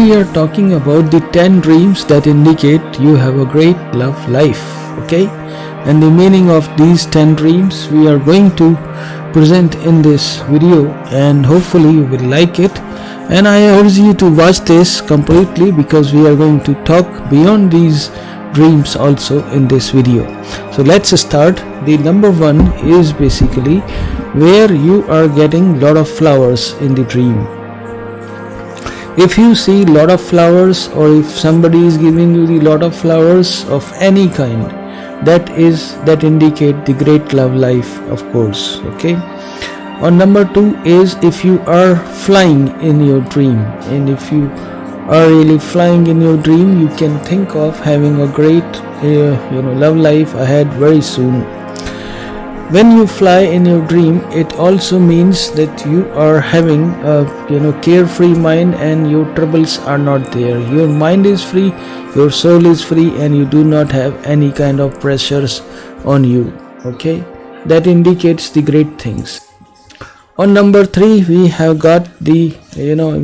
we are talking about the 10 dreams that indicate you have a great love life. Okay, and the meaning of these 10 dreams we are going to present in this video, and hopefully you will like it. And I urge you to watch this completely because we are going to talk beyond these dreams also in this video. So let's start. The number one is basically where you are getting lot of flowers in the dream. If you see lot of flowers, or if somebody is giving you the lot of flowers of any kind, that indicate the great love life, of course. Okay. On number two is if you are flying in your dream, and if you are really flying in your dream, you can think of having a great love life ahead very soon. When you fly in your dream, it also means that you are having a carefree mind, and your troubles are not there. Your mind is free, your soul is free, and you do not have any kind of pressures on you. Okay, that indicates the great things. On number three, we have got the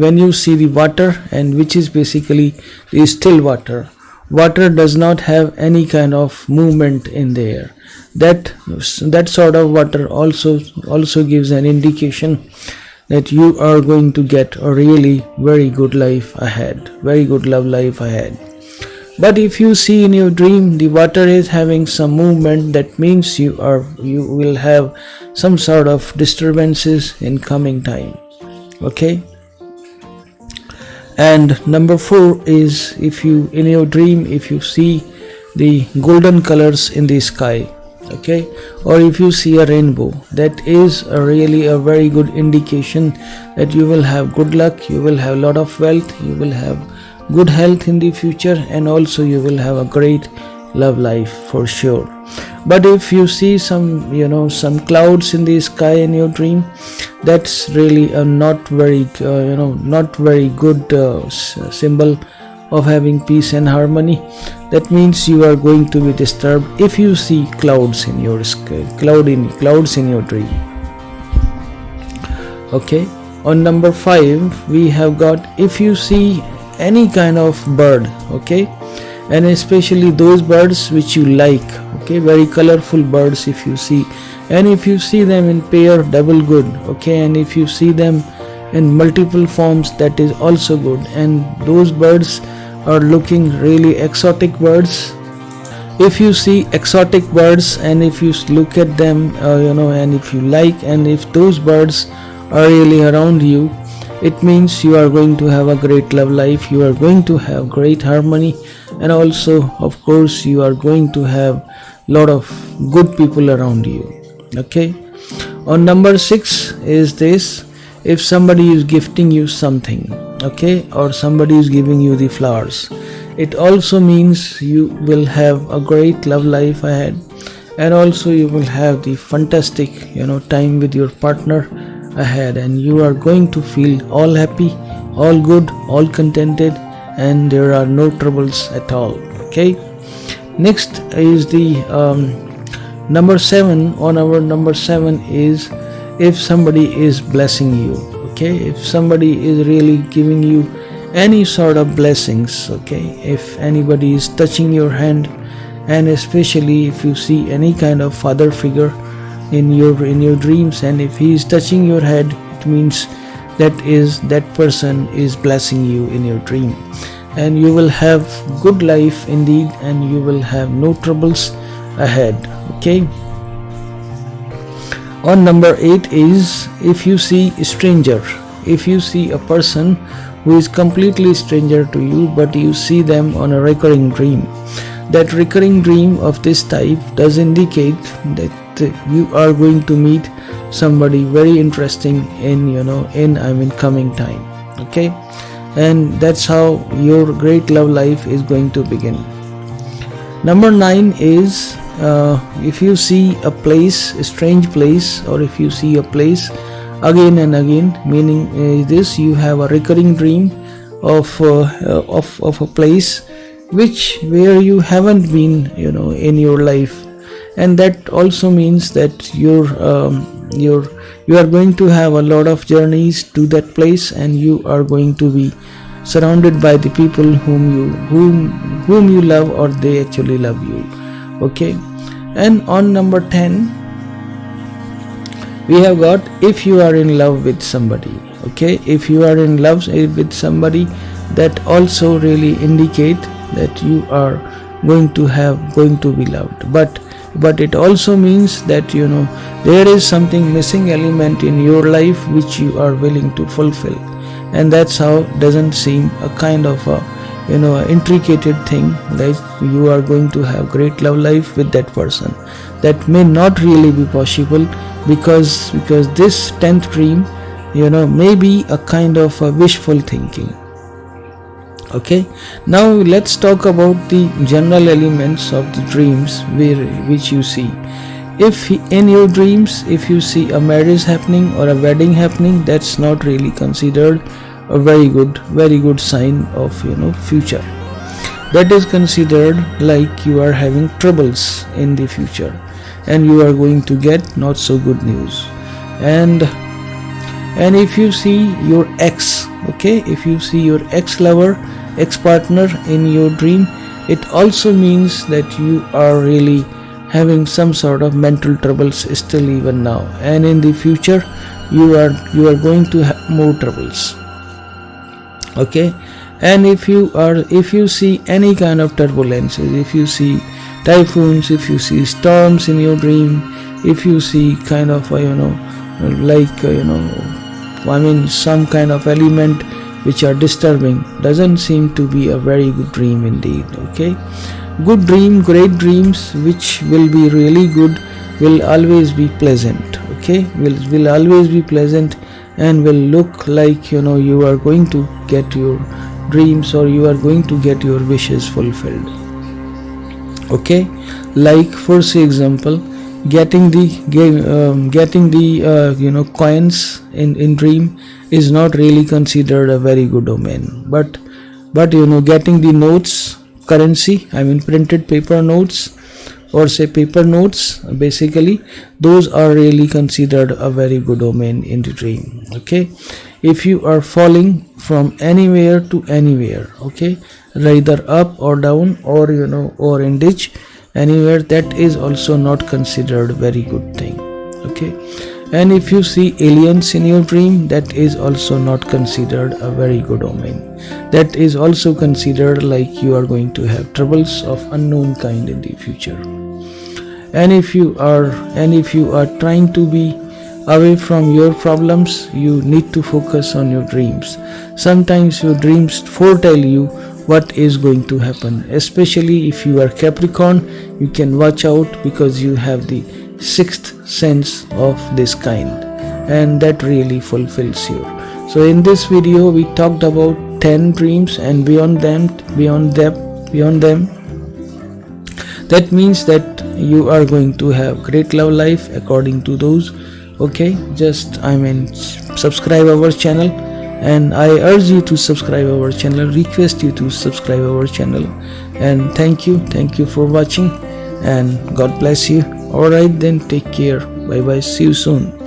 when you see the water, and which is basically the still water. Water does not have any kind of movement in the air. That sort of water also gives an indication that you are going to get a really very good life ahead, very good love life ahead. But if you see in your dream the water is having some movement, that means you will have some sort of disturbances in coming time. Okay. And number four is if you in your dream, if you see the golden colors in the sky, okay, or if you see a rainbow, that is really a very good indication that you will have good luck, you will have a lot of wealth, you will have good health in the future, and also you will have a great love life for sure. But if you see some clouds in the sky in your dream, that's really a not very good symbol of having peace and harmony. That means you are going to be disturbed if you see clouds in your sky, clouds in your dream. Okay. On number five, we have got if you see any kind of bird, okay, and especially those birds which you like, okay, very colorful birds if you see, and if you see them in pair, double good, okay, and if you see them in multiple forms, that is also good. And those birds are looking really exotic birds. If you see exotic birds, and if you look at them and if you like, and if those birds are really around you, it means you are going to have a great love life, you are going to have great harmony, and also of course you are going to have lot of good people around you. Okay. On number six is this: if somebody is gifting you something, okay, or somebody is giving you the flowers, it also means you will have a great love life ahead, and also you will have the fantastic time with your partner ahead, and you are going to feel all happy, all good, all contented, and there are no troubles at all. Okay. Next is the number seven. On our number seven is if somebody is blessing you, okay, if somebody is really giving you any sort of blessings, okay, if anybody is touching your hand, and especially if you see any kind of father figure in your dreams, and if he is touching your head, it means that person is blessing you in your dream, and you will have good life indeed, and you will have no troubles ahead. Okay. On number eight is if you see a stranger, if you see a person who is completely stranger to you, but you see them on a recurring dream, that recurring dream of this type does indicate that you are going to meet somebody very interesting in coming time. Okay. And that's how your great love life is going to begin. Number nine is if you see a place, a strange place, or if you see a place again and again, meaning this you have a recurring dream of a place where you haven't been in your life, and that also means that you are going to have a lot of journeys to that place, and you are going to be surrounded by the people whom you love, or they actually love you. Okay, and on number 10 we have got, if you are in love with somebody. Okay, if you are in love with somebody, that also really indicate that you are going to be loved, but it also means that there is something missing element in your life which you are willing to fulfill, and that's how doesn't seem a kind of a intricate thing that you are going to have great love life with that person. That may not really be possible, because this 10th dream may be a kind of a wishful thinking. Okay, now let's talk about the general elements of the dreams which you see. If in your dreams, if you see a marriage happening or a wedding happening, that's not really considered a very good sign of future. That is considered like you are having troubles in the future, and you are going to get not so good news. And if you see your ex, okay, if you see your ex-lover, ex-partner in your dream, it also means that you are really having some sort of mental troubles still even now, and in the future you are going to have more troubles. Okay, and if you see any kind of turbulences, if you see typhoons, if you see storms in your dream, if you see kind of some kind of element which are disturbing, doesn't seem to be a very good dream indeed. Okay, good dream, great dreams which will be really good will always be pleasant. Okay, will always be pleasant and will look like you are going to get your dreams, or you are going to get your wishes fulfilled. Okay, like for say example, getting the coins in dream is not really considered a very good omen, but getting the notes, currency, printed paper notes, or say paper notes, basically those are really considered a very good omen in the dream. Okay, if you are falling from anywhere to anywhere, okay, either up or down, or or in ditch, anywhere, that is also not considered very good thing. Okay, and if you see aliens in your dream, that is also not considered a very good omen. That is also considered like you are going to have troubles of unknown kind in the future. And if you are trying to be away from your problems, you need to focus on your dreams. Sometimes your dreams foretell you what is going to happen, especially if you are Capricorn. You can watch out, because you have the sixth sense of this kind, and that really fulfills you. So in this video we talked about 10 dreams, and beyond them, that means that you are going to have great love life according to those. Okay, just subscribe our channel, and I urge you to subscribe our channel, request you to subscribe our channel, and thank you for watching, and God bless you. Alright then, take care, bye bye, see you soon.